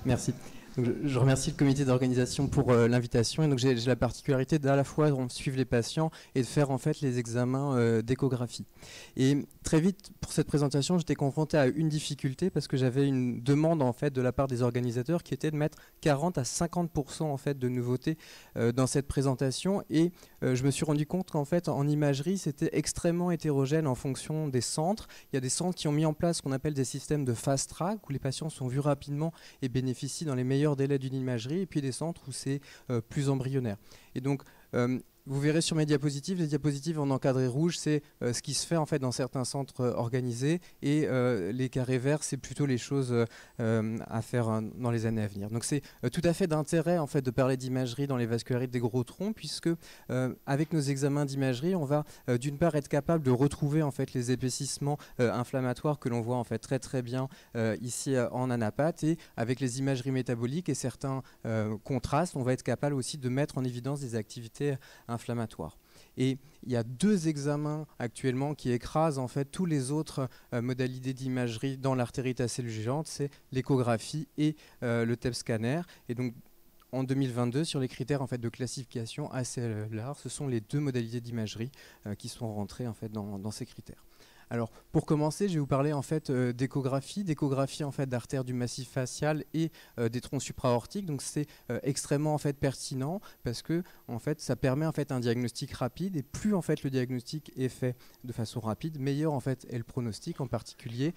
Merci. Donc, je remercie le comité d'organisation pour l'invitation. Et donc j'ai la particularité d'à la fois suivre les patients et de faire en fait les examens d'échographie. Et très vite pour cette présentation, j'étais confronté à une difficulté parce que j'avais une demande en fait de la part des organisateurs qui était de mettre 40 à 50% en fait de nouveautés dans cette présentation. Et je me suis rendu compte qu'en fait en imagerie c'était extrêmement hétérogène en fonction des centres. Il y a des centres qui ont mis en place ce qu'on appelle des systèmes de fast track où les patients sont vus rapidement et bénéficient dans les meilleurs délais d'une imagerie, et puis des centres où c'est plus embryonnaire. Et donc vous verrez sur mes diapositives, les diapositives en encadré rouge, c'est ce qui se fait en fait dans certains centres organisés, et les carrés verts, c'est plutôt les choses à faire dans les années à venir. Donc c'est tout à fait d'intérêt en fait de parler d'imagerie dans les vascularites des gros troncs, puisque avec nos examens d'imagerie, on va d'une part être capable de retrouver en fait les épaississements inflammatoires que l'on voit en fait très bien ici en anapathe, et avec les imageries métaboliques et certains contrastes, on va être capable aussi de mettre en évidence des activités inflammatoire. Et il y a 2 examens actuellement qui écrasent en fait tous les autres modalités d'imagerie dans l'artérite acellugéante, c'est l'échographie et le TEP scanner. Et donc en 2022, sur les critères en fait de classification ACLR, ce sont les 2 modalités d'imagerie qui sont rentrées en fait dans ces critères. Alors, pour commencer, je vais vous parler en fait d'échographie en fait d'artères du massif facial et des troncs supraortiques. Donc, c'est extrêmement en fait pertinent parce que en fait, ça permet en fait un diagnostic rapide, et plus en fait le diagnostic est fait de façon rapide, meilleur en fait est le pronostic, en particulier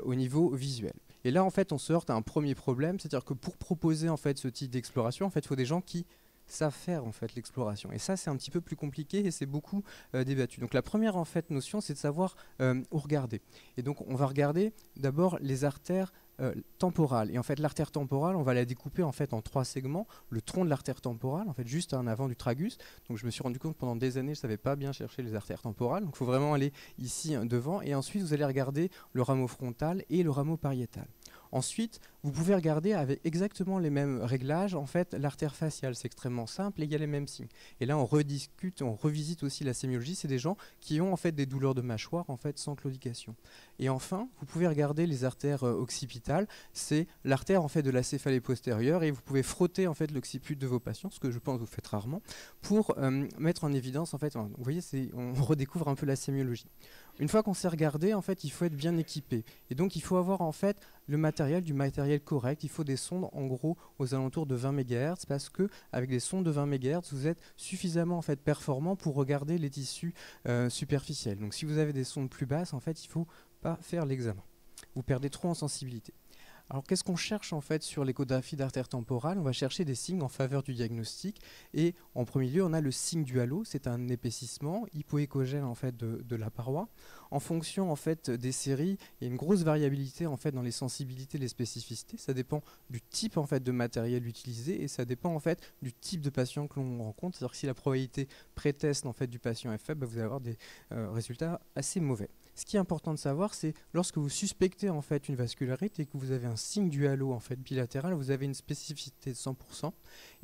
au niveau visuel. Et là, en fait, on se heurte à un premier problème, c'est-à-dire que pour proposer en fait ce type d'exploration, en fait, il faut des gens qui savent faire en fait l'exploration, et ça c'est un petit peu plus compliqué et c'est beaucoup débattu. Donc la première en fait notion, c'est de savoir où regarder, et donc on va regarder d'abord les artères temporale. Et en fait, l'artère temporale, on va la découper en fait en 3 segments. Le tronc de l'artère temporale, en fait, juste en avant du tragus. Donc, je me suis rendu compte pendant des années, je ne savais pas bien chercher les artères temporales. Donc, il faut vraiment aller ici devant. Et ensuite, vous allez regarder le rameau frontal et le rameau pariétal. Ensuite, vous pouvez regarder avec exactement les mêmes réglages en fait l'artère faciale. C'est extrêmement simple et il y a les mêmes signes. Et là, on rediscute, on revisite aussi la sémiologie. C'est des gens qui ont en fait des douleurs de mâchoire en fait sans claudication. Et enfin, vous pouvez regarder les artères occipitales. C'est l'artère en fait de la céphalée postérieure, et vous pouvez frotter en fait l'occiput de vos patients, ce que je pense que vous faites rarement, pour mettre en évidence en fait. Vous voyez, on redécouvre un peu la sémiologie. Une fois qu'on s'est regardé, en fait, il faut être bien équipé. Et donc, il faut avoir en fait du matériel correct. Il faut des sondes en gros aux alentours de 20 MHz, parce que avec des sondes de 20 MHz, vous êtes suffisamment en fait performant pour regarder les tissus superficiels. Donc, si vous avez des sondes plus basses, en fait, il ne faut pas faire l'examen. Vous perdez trop en sensibilité. Alors qu'est-ce qu'on cherche en fait sur l'échographie d'artère temporale? On va chercher des signes en faveur du diagnostic, et en premier lieu on a le signe du halo, c'est un épaississement hypoéchogène en fait de la paroi. En fonction en fait des séries, il y a une grosse variabilité en fait dans les sensibilités, les spécificités. Ça dépend du type en fait de matériel utilisé, et ça dépend en fait du type de patient que l'on rencontre. C'est-à-dire que si la probabilité pré-test en fait du patient est faible, vous allez avoir des résultats assez mauvais. Ce qui est important de savoir, c'est lorsque vous suspectez en fait une vascularite et que vous avez un signe du halo en fait bilatéral, vous avez une spécificité de 100%.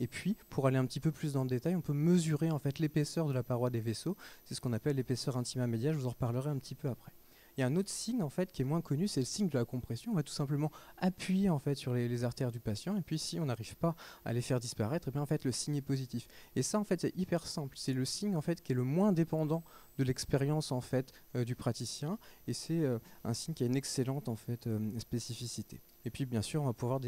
Et puis, pour aller un petit peu plus dans le détail, on peut mesurer en fait l'épaisseur de la paroi des vaisseaux. C'est ce qu'on appelle l'épaisseur intima médiale. Je vous en reparlerai un petit peu après. Il y a un autre signe en fait qui est moins connu, c'est le signe de la compression. On va tout simplement appuyer en fait sur les artères du patient, et puis si on n'arrive pas à les faire disparaître, et bien en fait le signe est positif. Et ça en fait c'est hyper simple. C'est le signe en fait qui est le moins dépendant de l'expérience en fait du praticien, et c'est un signe qui a une excellente en fait spécificité. Et puis bien sûr on va pouvoir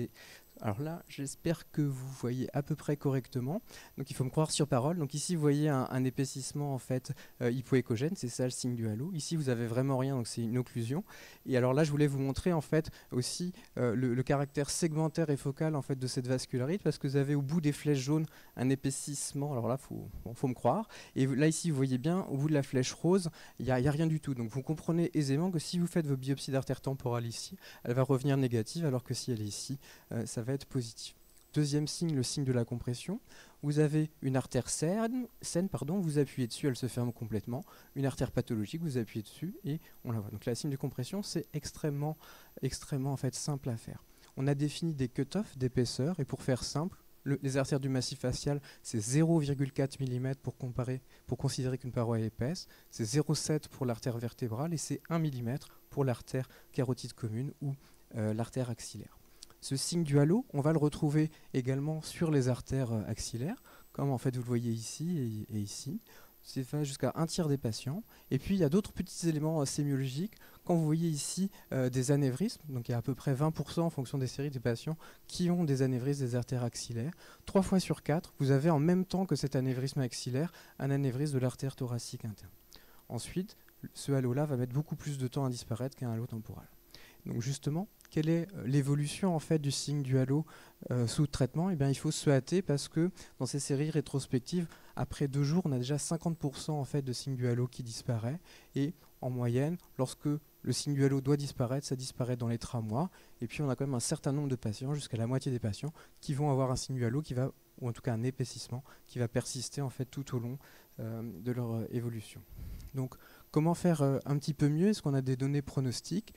alors là, j'espère que vous voyez à peu près correctement. Donc il faut me croire sur parole. Donc ici, vous voyez un épaississement en fait hypoéchogène, c'est ça le signe du halo. Ici, vous avez vraiment rien, donc c'est une occlusion. Et alors là, je voulais vous montrer en fait aussi le caractère segmentaire et focal en fait de cette vascularite, parce que vous avez au bout des flèches jaunes un épaississement. Alors là, faut me croire. Et là ici, vous voyez bien, au bout de la flèche rose, il y a rien du tout. Donc vous comprenez aisément que si vous faites vos biopsies d'artère temporale ici, elle va revenir négative, alors que si elle est ici, ça va être positif. Deuxième signe, le signe de la compression. Vous avez une artère saine, vous appuyez dessus, elle se ferme complètement. Une artère pathologique, vous appuyez dessus et on la voit. Donc là, le signe de compression, c'est extrêmement en fait simple à faire. On a défini des cut-offs d'épaisseur, et pour faire simple, les artères du massif facial, c'est 0,4 mm pour considérer qu'une paroi est épaisse, c'est 0,7 pour l'artère vertébrale, et c'est 1 mm pour l'artère carotide commune ou l'artère axillaire. Ce signe du halo, on va le retrouver également sur les artères axillaires, comme en fait vous le voyez ici et ici. C'est fait jusqu'à un tiers des patients. Et puis il y a d'autres petits éléments sémiologiques. Quand vous voyez ici des anévrismes, donc il y a à peu près 20% en fonction des séries des patients qui ont des anévrismes des artères axillaires. 3 fois sur 4, vous avez en même temps que cet anévrisme axillaire un anévrisme de l'artère thoracique interne. Ensuite, ce halo-là va mettre beaucoup plus de temps à disparaître qu'un halo temporal. Donc justement, quelle est l'évolution en fait du signe du halo sous traitement? Eh bien, il faut se hâter parce que dans ces séries rétrospectives, après 2 jours, on a déjà 50% en fait de signe du halo qui disparaît. Et en moyenne, lorsque le signe du halo doit disparaître, ça disparaît dans les 3 mois. Et puis on a quand même un certain nombre de patients, jusqu'à la moitié des patients, qui vont avoir un signe du halo qui va, ou en tout cas un épaississement, qui va persister en fait tout au long de leur évolution. Donc comment faire un petit peu mieux? Est-ce qu'on a des données pronostiques?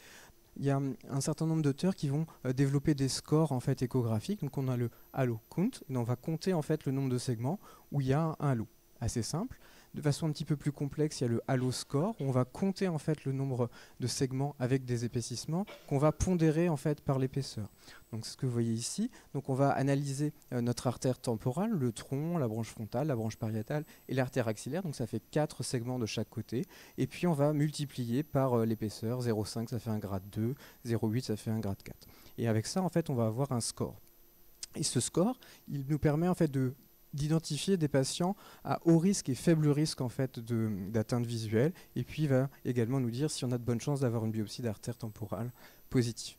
Il y a un certain nombre d'auteurs qui vont développer des scores en fait échographiques. Donc on a le halo count, et on va compter en fait le nombre de segments où il y a un halo. Assez simple. De façon un petit peu plus complexe, il y a le halo score, où on va compter en fait le nombre de segments avec des épaississements qu'on va pondérer en fait par l'épaisseur. Donc c'est ce que vous voyez ici. Donc on va analyser notre artère temporale, le tronc, la branche frontale, la branche pariétale et l'artère axillaire. Donc ça fait 4 segments de chaque côté. Et puis on va multiplier par l'épaisseur. 0,5 ça fait un grade 2, 0,8 ça fait un grade 4. Et avec ça en fait on va avoir un score. Et ce score, il nous permet en fait d'identifier des patients à haut risque et faible risque en fait d'atteinte visuelle, et puis il va également nous dire si on a de bonnes chances d'avoir une biopsie d'artère temporale positive.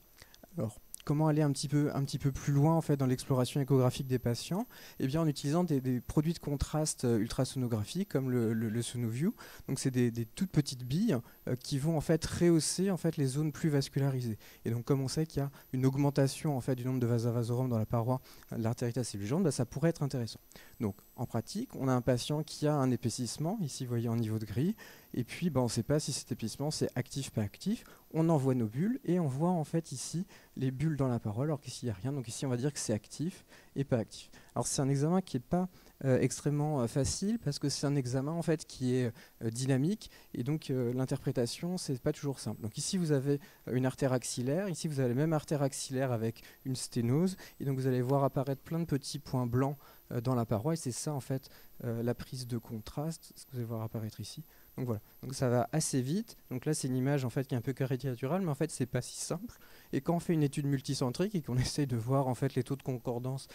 Alors, comment aller un petit peu plus loin en fait dans l'exploration échographique des patients? Eh bien en utilisant des produits de contraste ultrasonographique comme le SonoView. Donc c'est des toutes petites billes qui vont en fait rehausser en fait les zones plus vascularisées. Et donc comme on sait qu'il y a une augmentation en fait du nombre de vasa vasorum dans la paroi de l'artéritas subjugante, bah, ça pourrait être intéressant. Donc en pratique, on a un patient qui a un épaississement, ici vous voyez en niveau de gris, et puis bah, on ne sait pas si cet épaississement c'est actif pas actif. On envoie nos bulles et on voit en fait ici les bulles dans la parole, alors qu'ici il n'y a rien. Donc ici on va dire que c'est actif et pas actif. Alors c'est un examen qui n'est pas extrêmement facile parce que c'est un examen en fait qui est dynamique, et donc l'interprétation c'est pas toujours simple. Donc ici vous avez une artère axillaire, ici vous avez la même artère axillaire avec une sténose, et donc vous allez voir apparaître plein de petits points blancs dans la paroi, et c'est ça en fait la prise de contraste, ce que vous allez voir apparaître ici. Donc voilà, donc ça va assez vite. Donc là c'est une image en fait qui est un peu caricaturale, mais en fait c'est pas si simple. Et quand on fait une étude multicentrique et qu'on essaye de voir en fait les taux de concordance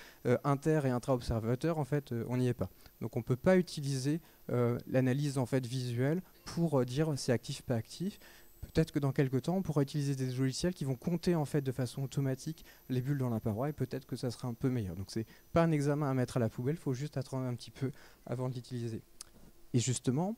inter et intra-observateurs, en fait on n'y est pas. Donc on peut pas utiliser l'analyse en fait visuelle pour dire c'est actif pas actif. Peut-être que dans quelques temps on pourra utiliser des logiciels qui vont compter en fait de façon automatique les bulles dans la paroi, et peut-être que ça sera un peu meilleur. Donc c'est pas un examen à mettre à la poubelle, il faut juste attendre un petit peu avant de l'utiliser. Et justement,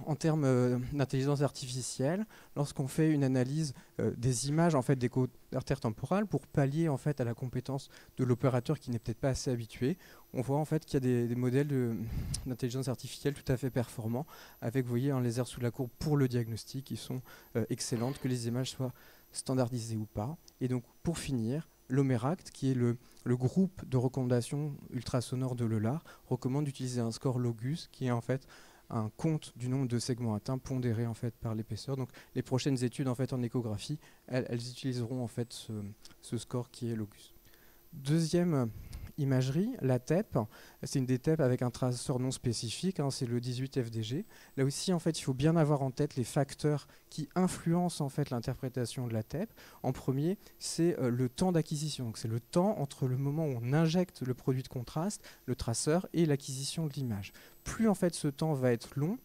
en termes d'intelligence artificielle, lorsqu'on fait une analyse des images en fait, d'écho d'artère temporale pour pallier en fait, à la compétence de l'opérateur qui n'est peut-être pas assez habitué, on voit en fait, qu'il y a des modèles d'intelligence artificielle tout à fait performants, avec vous voyez, un laser sous la courbe pour le diagnostic qui sont excellentes, que les images soient standardisées ou pas. Et donc pour finir, l'OMERACT, qui est le groupe de recommandation ultrasonore de l'EULAR, recommande d'utiliser un score LOGUS, qui est en fait un compte du nombre de segments atteints pondéré en fait par l'épaisseur. Donc les prochaines études en fait en échographie, elles utiliseront en fait ce score qui est LOGUS. Deuxième imagerie, la TEP, c'est une des TEP avec un traceur non spécifique, c'est le 18FDG. Là aussi, en fait, il faut bien avoir en tête les facteurs qui influencent en fait l'interprétation de la TEP. En premier, c'est le temps d'acquisition. Donc, c'est le temps entre le moment où on injecte le produit de contraste, le traceur, et l'acquisition de l'image. Plus en fait ce temps va être long,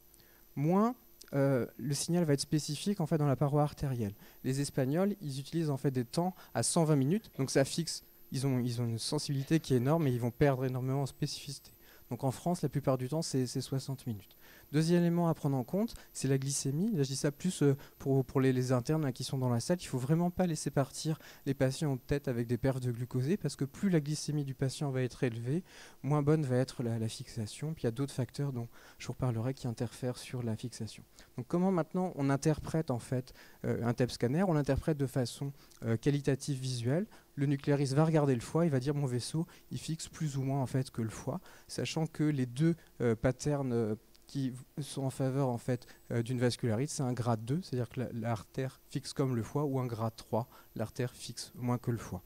moins le signal va être spécifique en fait dans la paroi artérielle. Les Espagnols, ils utilisent en fait des temps à 120 minutes, donc ça fixe. Ils ont une sensibilité qui est énorme, et ils vont perdre énormément en spécificité. Donc en France, la plupart du temps, c'est 60 minutes. Deuxième élément à prendre en compte, c'est la glycémie. Là, je dis ça plus pour les internes qui sont dans la salle. Il ne faut vraiment pas laisser partir les patients peut-être avec des perfs de glucosé, parce que plus la glycémie du patient va être élevée, moins bonne va être la fixation. Puis il y a d'autres facteurs dont je vous reparlerai qui interfèrent sur la fixation. Donc comment maintenant on interprète en fait un TEP scanner? On l'interprète de façon qualitative visuelle. Le nucléariste va regarder le foie, il va dire mon vaisseau il fixe plus ou moins en fait que le foie, sachant que les deux patterns qui sont en faveur en fait d'une vascularite, c'est un grade 2, c'est-à-dire que l'artère fixe comme le foie, ou un grade 3, l'artère fixe moins que le foie.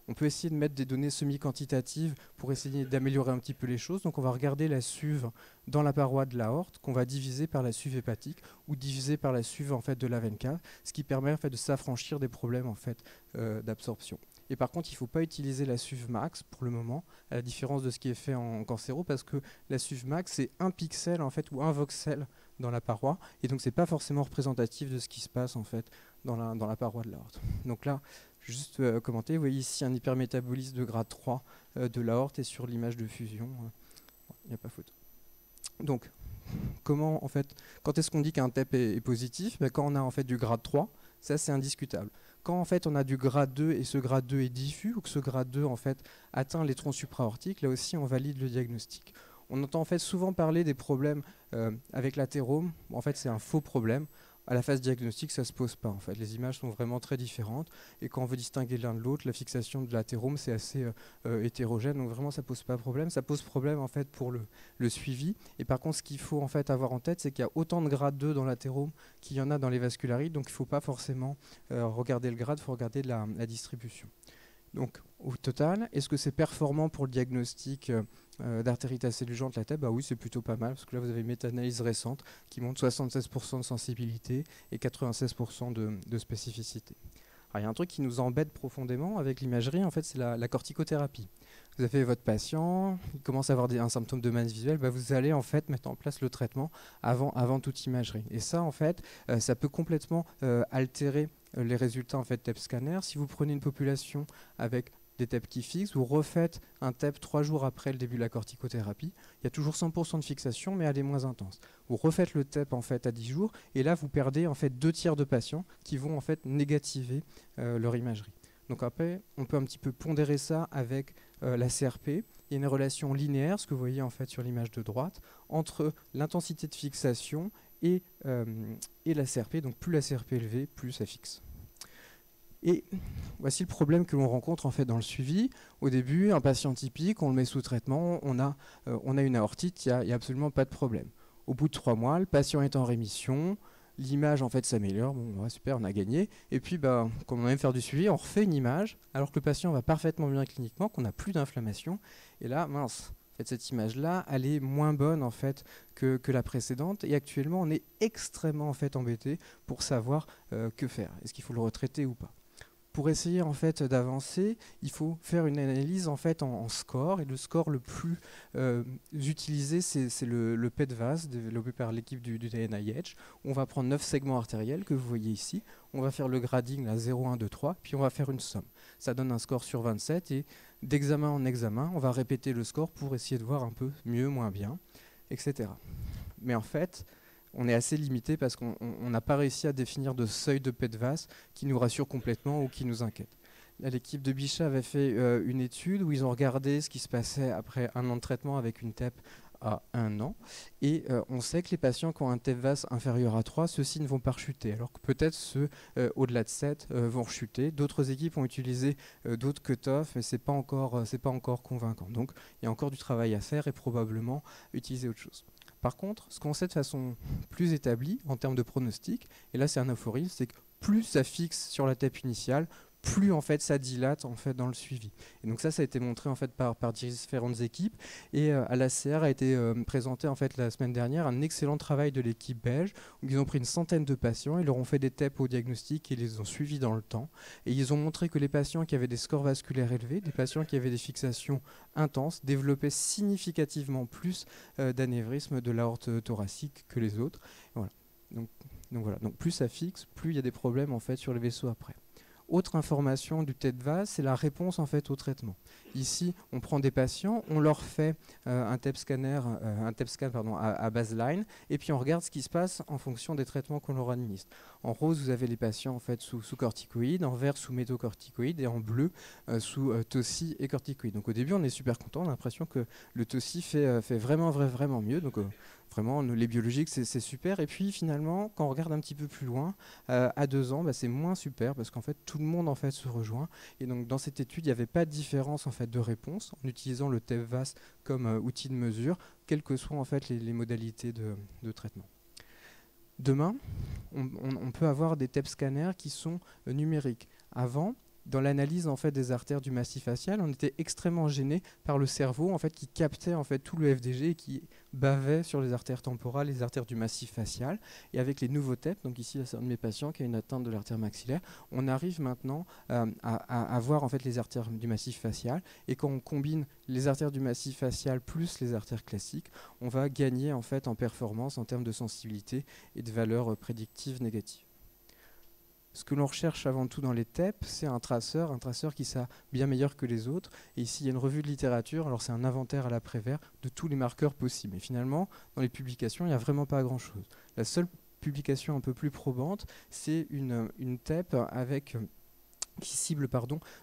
On peut essayer de mettre des données semi-quantitatives pour essayer d'améliorer un petit peu les choses. Donc on va regarder la SUV dans la paroi de l'aorte qu'on va diviser par la SUV hépatique ou diviser par la SUV en fait, de la veine cave, ce qui permet en fait, de s'affranchir des problèmes en fait, d'absorption. Et par contre, il ne faut pas utiliser la SUV max pour le moment, à la différence de ce qui est fait en cancéro, parce que la SUV max, c'est un pixel en fait, ou un voxel dans la paroi, et donc c'est pas forcément représentatif de ce qui se passe en fait, dans la paroi de l'aorte. Donc là, juste commenter, vous voyez ici un hypermétabolisme de grade 3 de l'aorte, et sur l'image de fusion, il n'y a pas photo. Donc, comment en fait, quand est-ce qu'on dit qu'un TEP est positif? Quand on a en fait du grade 3, ça c'est indiscutable. Quand en fait on a du grade 2 et ce grade 2 est diffus, ou que ce grade 2 en fait atteint les troncs supraortiques, là aussi on valide le diagnostic. On entend en fait souvent parler des problèmes avec l'athérome. En fait c'est un faux problème. À la phase diagnostique, ça ne se pose pas. En fait. Les images sont vraiment très différentes. Et quand on veut distinguer l'un de l'autre, la fixation de l'athérome, c'est assez hétérogène. Donc vraiment, ça ne pose pas de problème. Ça pose problème en fait, pour le suivi. Et par contre, ce qu'il faut en fait, avoir en tête, c'est qu'il y a autant de grade 2 dans l'athérome qu'il y en a dans les vascularites. Donc il ne faut pas forcément regarder le grade, il faut regarder la distribution. Donc au total, est-ce que c'est performant pour le diagnostic d'artérite acellugente la TEP? Bah oui, c'est plutôt pas mal, parce que là vous avez une méta-analyse récente qui montre 76% de sensibilité et 96% de spécificité. Alors, il y a un truc qui nous embête profondément avec l'imagerie, en fait, c'est la corticothérapie. Vous avez votre patient, il commence à avoir un symptôme de manne visuelle, bah vous allez en fait mettre en place le traitement avant toute imagerie. Et ça, en fait, ça peut complètement altérer les résultats en fait TEP scanner. Si vous prenez une population avec des TEP qui fixent, vous refaites un TEP 3 jours après le début de la corticothérapie, il y a toujours 100% de fixation, mais elle est moins intense. Vous refaites le TEP en fait à 10 jours, et là vous perdez en fait 2/3 de patients qui vont en fait négativer leur imagerie. Donc après, on peut un petit peu pondérer ça avec la CRP. Il y a une relation linéaire, ce que vous voyez en fait sur l'image de droite, entre l'intensité de fixation et la CRP. Donc plus la CRP est élevée, plus ça fixe. Et voici le problème que l'on rencontre en fait dans le suivi. Au début, un patient typique, on le met sous traitement, on a une aortite, il n'y a absolument pas de problème. Au bout de 3 mois, le patient est en rémission, l'image en fait s'améliore, bon ouais, super, on a gagné. Et puis quand on aime faire du suivi, on refait une image, alors que le patient va parfaitement bien cliniquement, qu'on n'a plus d'inflammation. Et là, mince, en fait, cette image-là, elle est moins bonne en fait que la précédente. Et actuellement, on est extrêmement en fait embêté pour savoir que faire. Est-ce qu'il faut le retraiter ou pas? Pour essayer en fait d'avancer, il faut faire une analyse en fait en score, et le score le plus utilisé c'est le PET-VAS développé par l'équipe du NIH. On va prendre 9 segments artériels que vous voyez ici, on va faire le grading là 0, 1, 2, 3, puis on va faire une somme. Ça donne un score sur 27 et d'examen en examen, on va répéter le score pour essayer de voir un peu mieux, moins bien, etc. Mais en fait, on est assez limité parce qu'on n'a pas réussi à définir de seuil de PET-VAS qui nous rassure complètement ou qui nous inquiète. L'équipe de Bichat avait fait une étude où ils ont regardé ce qui se passait après 1 an de traitement avec une TEP à 1 an. Et on sait que les patients qui ont un TEP-VAS inférieur à 3, ceux-ci ne vont pas rechuter, alors que peut-être ceux au-delà de 7 vont rechuter. D'autres équipes ont utilisé d'autres cut-offs, mais ce n'est pas encore convaincant. Donc il y a encore du travail à faire et probablement utiliser autre chose. Par contre, ce qu'on sait de façon plus établie en termes de pronostic, et là c'est un aphorisme, c'est que plus ça fixe sur la TEP initiale, plus en fait ça dilate en fait dans le suivi. Et donc ça a été montré en fait par différentes équipes, et à l'ACR a été présenté en fait la semaine dernière un excellent travail de l'équipe belge où ils ont pris une centaine de patients, ils leur ont fait des TEP au diagnostic et ils les ont suivis dans le temps, et ils ont montré que les patients qui avaient des scores vasculaires élevés, des patients qui avaient des fixations intenses, développaient significativement plus d'anévrisme de l'aorte thoracique que les autres. Voilà. Donc plus ça fixe, plus il y a des problèmes en fait sur les vaisseaux après. Autre information du TEP-VAS, c'est la réponse en fait au traitement. Ici, on prend des patients, on leur fait un TEP scan à baseline, et puis on regarde ce qui se passe en fonction des traitements qu'on leur administre. En rose, vous avez les patients en fait sous corticoïdes, en vert sous méthocorticoïdes, et en bleu sous tossi et corticoïdes. Donc au début, on est super content, on a l'impression que le tossi fait vraiment mieux. Donc vraiment, les biologiques, c'est super. Et puis finalement, quand on regarde un petit peu plus loin, à 2 ans, c'est moins super parce qu'en fait, tout le monde en fait se rejoint. Et donc dans cette étude, il n'y avait pas de différence en fait de réponse en utilisant le TEP-VAS comme outil de mesure, quelles que soient en fait les modalités de traitement. Demain, on peut avoir des TEP scanners qui sont numériques. Avant, dans l'analyse en fait des artères du massif facial, on était extrêmement gêné par le cerveau en fait qui captait en fait tout le FDG et qui bavait sur les artères temporales, les artères du massif facial. Et avec les nouveaux TEP, donc ici c'est un de mes patients qui a une atteinte de l'artère maxillaire, on arrive maintenant à voir en fait les artères du massif facial. Et quand on combine les artères du massif facial plus les artères classiques, on va gagner en fait en performance en termes de sensibilité et de valeurs prédictives négatives. Ce que l'on recherche avant tout dans les TEP, c'est un traceur qui soit bien meilleur que les autres. Et ici, il y a une revue de littérature, alors c'est un inventaire à l'après-vert de tous les marqueurs possibles. Et finalement, dans les publications, il n'y a vraiment pas grand-chose. La seule publication un peu plus probante, c'est une TEP avec qui cible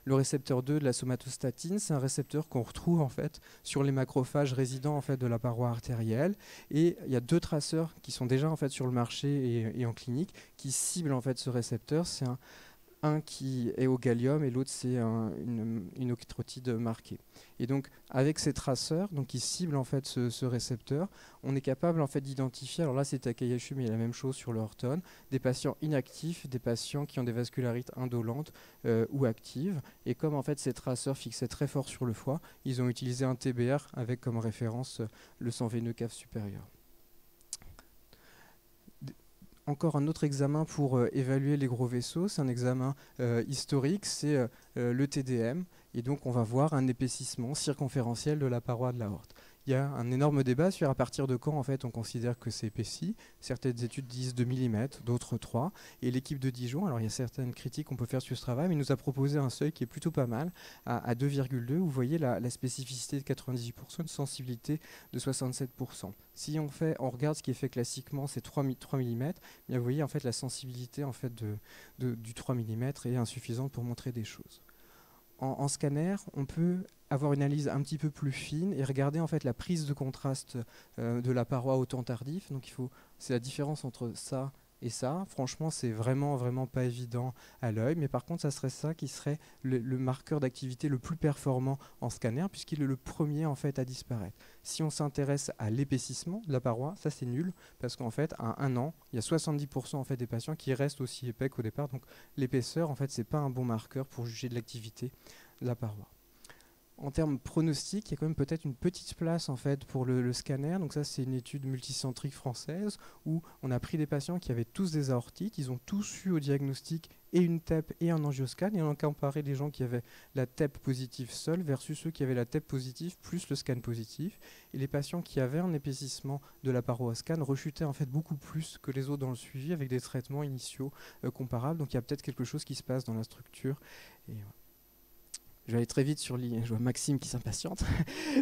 le récepteur 2 de la somatostatine. C'est un récepteur qu'on retrouve en fait sur les macrophages résidents en fait de la paroi artérielle. Et il y a 2 traceurs qui sont déjà en fait sur le marché et en clinique qui ciblent en fait ce récepteur. C'est un qui est au gallium et l'autre c'est une octrotide marquée. Et donc avec ces traceurs qui ciblent en fait ce récepteur, on est capable en fait d'identifier, alors là c'est Takayasu mais il y a la même chose sur le Horton, des patients inactifs, des patients qui ont des vascularites indolentes ou actives. Et comme en fait ces traceurs fixaient très fort sur le foie, ils ont utilisé un TBR avec comme référence le sang veineux cave supérieur. Encore un autre examen pour évaluer les gros vaisseaux, c'est un examen historique, c'est le TDM. Et donc on va voir un épaississement circonférentiel de la paroi de l'aorte. Il y a un énorme débat sur à partir de quand en fait, on considère que c'est épaissi. Certaines études disent 2 mm, d'autres 3. Et l'équipe de Dijon, alors il y a certaines critiques qu'on peut faire sur ce travail, mais il nous a proposé un seuil qui est plutôt pas mal, à 2,2, où vous voyez la spécificité de 98%, une sensibilité de 67%. Si on regarde ce qui est fait classiquement, c'est 3 mm, bien vous voyez en fait la sensibilité en fait du 3 mm est insuffisante pour montrer des choses. En scanner, on peut avoir une analyse un petit peu plus fine et regarder en fait la prise de contraste de la paroi au temps tardif. Donc c'est la différence entre ça et ça. Franchement, c'est vraiment pas évident à l'œil, mais par contre, ça serait ça qui serait le marqueur d'activité le plus performant en scanner, puisqu'il est le premier en fait à disparaître. Si on s'intéresse à l'épaississement de la paroi, ça c'est nul, parce qu'en fait, à 1 an, il y a 70% en fait des patients qui restent aussi épais qu'au départ. Donc l'épaisseur, en fait, c'est pas un bon marqueur pour juger de l'activité de la paroi. En termes pronostiques, il y a quand même peut-être une petite place en fait pour le scanner. Donc ça, c'est une étude multicentrique française où on a pris des patients qui avaient tous des aortites. Ils ont tous eu au diagnostic et une TEP et un angioscan. Et on a comparé les gens qui avaient la TEP positive seule versus ceux qui avaient la TEP positive plus le scan positif. Et les patients qui avaient un épaississement de la paroi scan rechutaient en fait beaucoup plus que les autres dans le suivi avec des traitements initiaux comparables. Donc il y a peut-être quelque chose qui se passe dans la structure. Et voilà. Je vais aller très vite sur l'IRM. Je vois Maxime qui s'impatiente.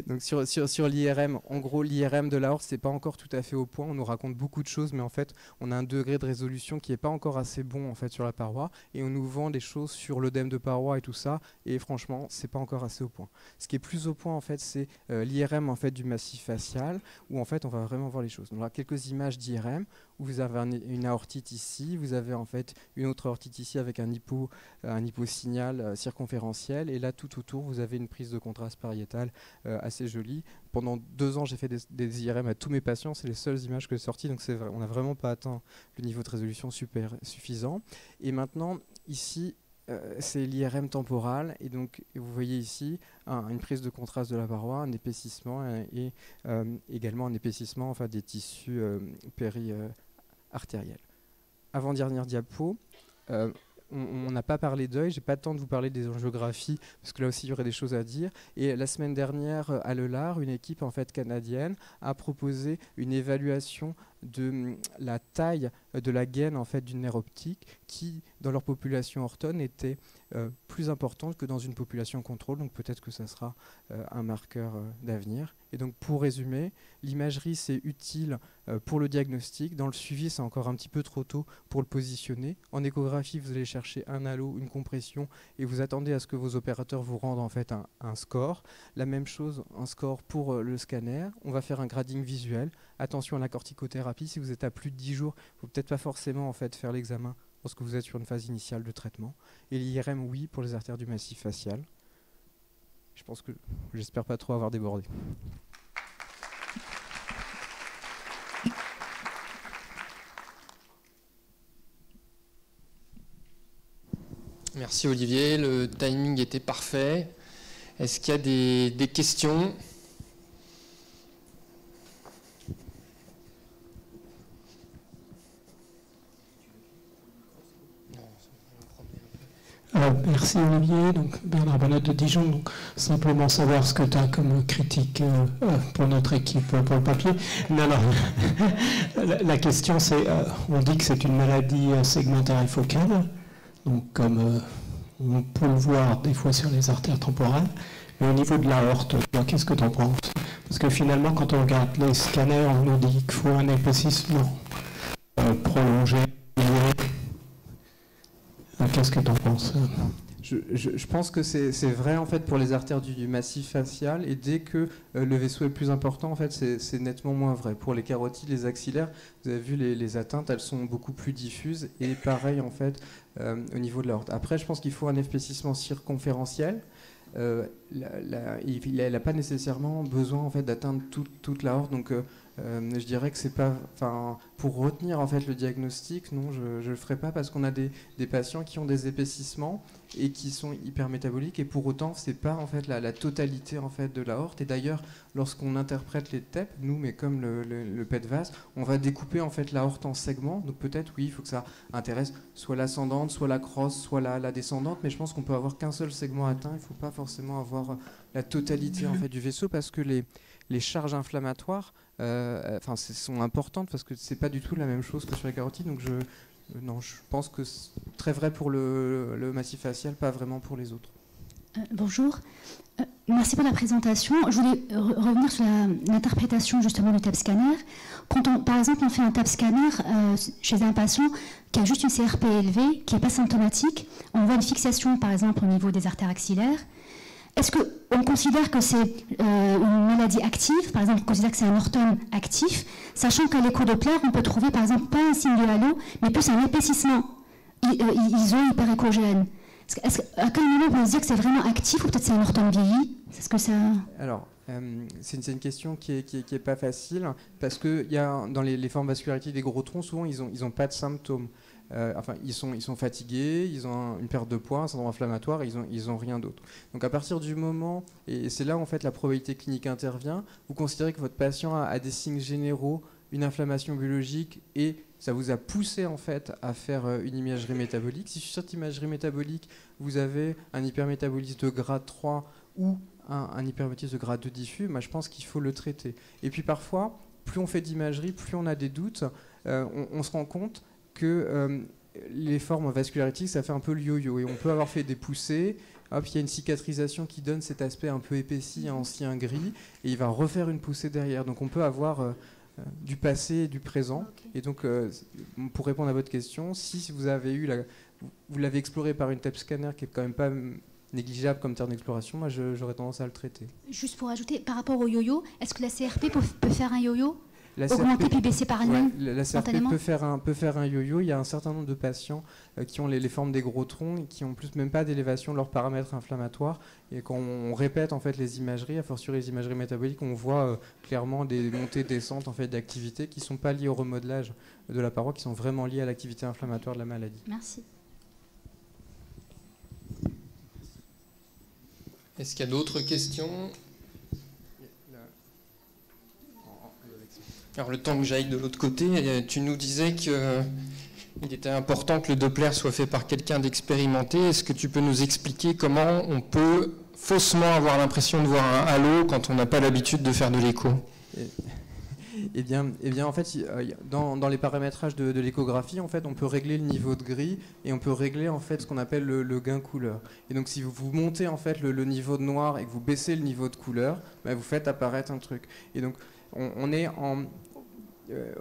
Donc sur l'IRM, en gros, l'IRM de l'aorte, c'est pas encore tout à fait au point. On nous raconte beaucoup de choses, mais en fait, on a un degré de résolution qui est pas encore assez bon en fait sur la paroi, et on nous vend des choses sur l'œdème de paroi et tout ça. Et franchement, c'est pas encore assez au point. Ce qui est plus au point en fait, c'est l'IRM en fait du massif facial, où en fait, on va vraiment voir les choses. Donc là, quelques images d'IRM où vous avez une aortite ici, vous avez en fait une autre aortite ici avec un hyposignal circonférentiel, et là tout autour vous avez une prise de contraste pariétal assez jolie. Pendant 2 ans j'ai fait des IRM à tous mes patients, c'est les seules images que j'ai sorties, donc c'est vrai, on n'a vraiment pas atteint le niveau de résolution suffisant. Et maintenant ici c'est l'IRM temporal, et donc vous voyez ici une prise de contraste de la paroi, un épaississement et également un épaississement enfin, des tissus périartériels. Avant-dernière diapo, on n'a pas parlé d'œil, j'ai pas le temps de vous parler des angiographies, parce que là aussi il y aurait des choses à dire. Et la semaine dernière, à l'EULAR, une équipe en fait canadienne a proposé une évaluation de la taille de la gaine en fait, du nerf optique qui, dans leur population orthone, était plus importante que dans une population contrôle. Donc peut-être que ça sera un marqueur d'avenir. Et donc pour résumer, l'imagerie c'est utile pour le diagnostic. Dans le suivi, c'est encore un petit peu trop tôt pour le positionner. En échographie, vous allez chercher un halo, une compression, et vous attendez à ce que vos opérateurs vous rendent en fait un score. La même chose, un score pour le scanner. On va faire un grading visuel. Attention à la corticothérapie. Si vous êtes à plus de 10 jours, il ne faut peut-être pas forcément en fait, faire l'examen lorsque vous êtes sur une phase initiale de traitement. Et l'IRM, oui, pour les artères du massif facial. Je pense que j'espère pas trop avoir débordé. Merci. Merci Olivier, le timing était parfait. Est-ce qu'il y a des questions ? Merci Olivier, donc Bernard Bonnat de Dijon. Donc, simplement savoir ce que tu as comme critique pour notre équipe, pour le papier. Non, la question c'est, on dit que c'est une maladie segmentaire et focale, donc comme on peut le voir des fois sur les artères temporales, mais au niveau de l'aorte, qu'est-ce que tu en penses? Parce que finalement, quand on regarde les scanners, on nous dit qu'il faut un épaississement prolongé. Qu'est-ce que tu en penses? Je pense que c'est vrai en fait pour les artères du massif facial, et dès que le vaisseau est plus important, en fait, c'est nettement moins vrai. Pour les carotides, les axillaires, vous avez vu les atteintes, elles sont beaucoup plus diffuses, et pareil en fait au niveau de l'aorte. Après, je pense qu'il faut un épaississement circonférentiel. Il n'a pas nécessairement besoin en fait d'atteindre toute l'aorte, donc je dirais que c'est pas, enfin, pour retenir en fait le diagnostic, non, je le ferai pas, parce qu'on a des patients qui ont des épaississements et qui sont hypermétaboliques, et pour autant c'est pas en fait la totalité en fait de l'aorte. Et d'ailleurs, lorsqu'on interprète les TEP, nous, mais comme le PET-VAS, on va découper en fait l'aorte en segments. Donc peut-être oui, il faut que ça intéresse soit l'ascendante, soit la crosse, soit la descendante, mais je pense qu'on peut avoir qu'un seul segment atteint. Il faut pas forcément avoir la totalité en fait du vaisseau, parce que les charges inflammatoires sont importantes, parce que c'est pas du tout la même chose que sur les carotides. Donc je pense que c'est très vrai pour le massif facial, pas vraiment pour les autres. Bonjour, merci pour la présentation. Je voulais revenir sur l'interprétation justement du TAP scanner. Quand par exemple on fait un TAP scanner chez un patient qui a juste une CRP élevée, qui n'est pas symptomatique, on voit une fixation par exemple au niveau des artères axillaires. Est-ce qu'on considère que c'est une maladie active? Par exemple, on considère que c'est un ortome actif, sachant qu'à l'écho-doppler, on peut trouver par exemple pas un signe de halo, mais plus un épaississement iso-hyperéchogène. À quel moment on peut se dire que c'est vraiment actif, ou peut-être c'est un ortome vieilli? Est-ce que ça... Alors, c'est une question qui est pas facile, parce que dans les formes vasculariques des gros troncs, souvent ils ont pas de symptômes. Ils sont fatigués, ils ont une perte de poids, un syndrome inflammatoire, ils ont rien d'autre. Donc à partir du moment, et c'est là où en fait la probabilité clinique intervient, vous considérez que votre patient a des signes généraux, une inflammation biologique, et ça vous a poussé en fait à faire une imagerie métabolique. Si sur cette imagerie métabolique, vous avez un hypermétabolisme de grade 3 ou un hypermétabolisme de grade 2 diffus, je pense qu'il faut le traiter. Et puis parfois, plus on fait d'imagerie, plus on a des doutes, on se rend compte que les formes vasculariques, ça fait un peu le yo-yo, et on peut avoir fait des poussées, hop, il y a une cicatrisation qui donne cet aspect un peu épaissi, ancien, gris, et il va refaire une poussée derrière. Donc on peut avoir du passé et du présent. Okay. Et donc, pour répondre à votre question, si vous avez vous l'avez exploré par une TEP scanner qui est quand même pas négligeable comme terme d'exploration, moi j'aurais tendance à le traiter. Juste pour ajouter, par rapport au yo-yo, est-ce que la CRP peut faire un yo-yo? Augmenter puis baisser par elle-même? La CRP peut faire un yo-yo. Il y a un certain nombre de patients qui ont les formes des gros troncs et qui n'ont plus même pas d'élévation de leurs paramètres inflammatoires. Et quand on répète en fait les imageries, à fortiori les imageries métaboliques, on voit clairement des montées descentes en fait, d'activité qui ne sont pas liées au remodelage de la paroi, qui sont vraiment liées à l'activité inflammatoire de la maladie. Merci. Est-ce qu'il y a d'autres questions? Alors le temps que j'aille de l'autre côté, tu nous disais qu'il était important que le Doppler soit fait par quelqu'un d'expérimenté. Est-ce que tu peux nous expliquer comment on peut faussement avoir l'impression de voir un halo quand on n'a pas l'habitude de faire de l'écho? Eh bien, en fait, dans les paramétrages de l'échographie, en fait, on peut régler le niveau de gris, et on peut régler en fait ce qu'on appelle le gain couleur. Et donc, si vous montez en fait le niveau de noir et que vous baissez le niveau de couleur, vous faites apparaître un truc. Et donc, on est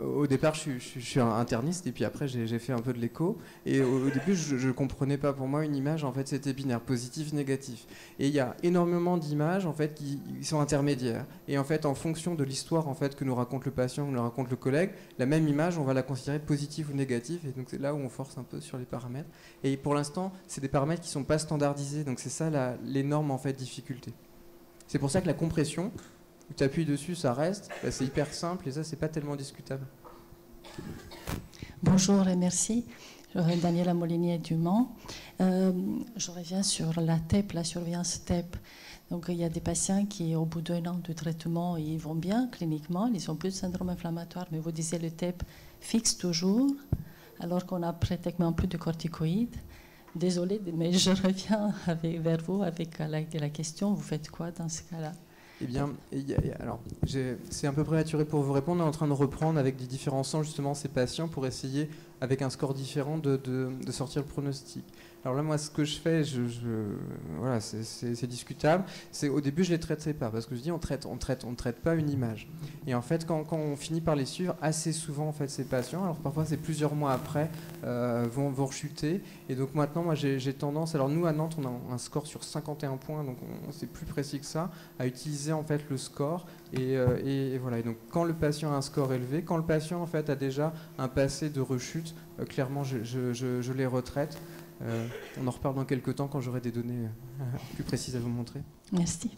au départ, je suis un interniste, et puis après j'ai fait un peu de l'écho, et au début je ne comprenais pas. Pour moi, une image en fait c'était binaire, positif, négatif, et il y a énormément d'images en fait qui sont intermédiaires, et en fait en fonction de l'histoire en fait que nous raconte le patient, que nous raconte le collègue, la même image on va la considérer positive ou négative, et donc c'est là où on force un peu sur les paramètres. Et pour l'instant c'est des paramètres qui ne sont pas standardisés, donc c'est ça l'énorme en fait difficulté. C'est pour ça que la compression, tu appuies dessus, ça reste, c'est hyper simple, et ça, c'est pas tellement discutable. Bonjour et merci. Daniela Molinier du Mans. Je reviens sur la TEP, la surveillance TEP. Donc il y a des patients qui, au bout d'1 an de traitement, ils vont bien cliniquement, ils n'ont plus de syndrome inflammatoire, mais vous disiez le TEP fixe toujours, alors qu'on a pratiquement plus de corticoïdes. Désolée, mais je reviens vers vous avec la question, vous faites quoi dans ce cas-là? Eh bien, alors, c'est un peu prématuré pour vous répondre. On est en train de reprendre avec des différents centres justement ces patients pour essayer, avec un score différent, de sortir le pronostic. Alors là, moi, ce que je fais, voilà, c'est discutable. Au début, je les traitais pas parce que je dis on traite pas une image. Et en fait, quand on finit par les suivre, assez souvent, en fait, ces patients, alors parfois c'est plusieurs mois après, vont rechuter. Et donc maintenant, moi, j'ai tendance. Alors nous, à Nantes, on a un score sur 51 points, donc c'est plus précis que ça, à utiliser en fait le score. Et voilà. Et donc, quand le patient a un score élevé, quand le patient en fait a déjà un passé de rechute, clairement, je les retraite. On en reparle dans quelques temps quand j'aurai des données plus précises à vous montrer. Merci.